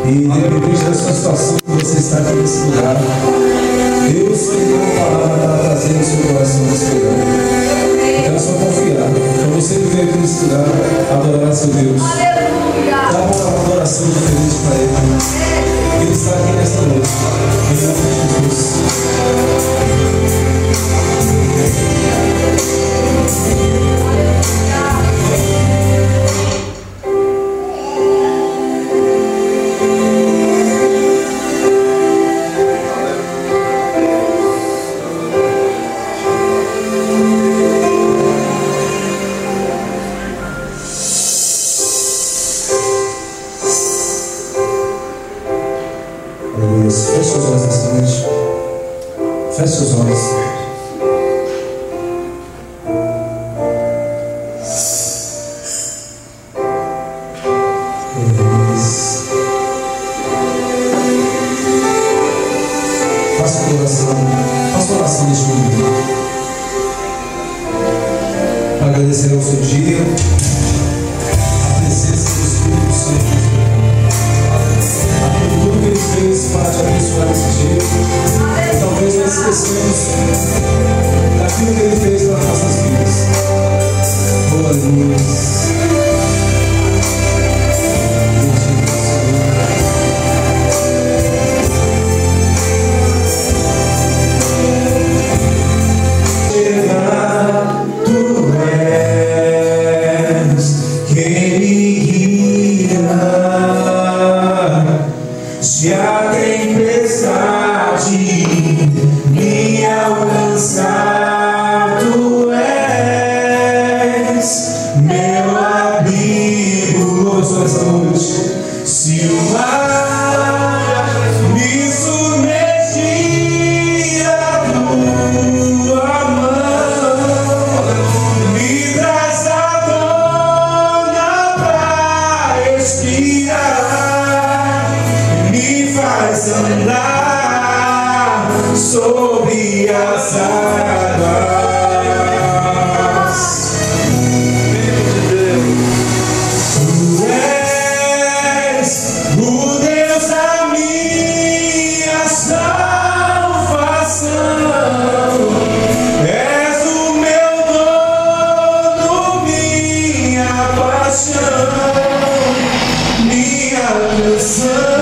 E independente da sua situação, que você está aqui nesse lugar, Deus que deu a palavra está trazendo o seu coração esperando. Então é só confiar. Então você que veio aqui nesse lugar, adorar seu Deus. Dá uma adoração diferente para Ele. Ele está aqui nesta noite. Em nome de Jesus. Feche seus olhos nessa noite. Feche seus olhos. Faça uma oração neste momento. Para agradecer ao seu dia, a presença do Espírito Santo. Tudo que Ele fez para te abençoar nesse dia. E talvez nós esquecemos daquilo que Ele fez para nossas vidas. Oh, aleluia. Tu és quem me guia. Se a tempestade me alcançar, Tu és meu abrigo. Louva essa noite. Se o mar me submergir, a Tua mão me traz a dona pra expirar, me faz andar sobre as águas. Tu és o Deus da minha salvação. És o meu dono, minha paixão, minha canção.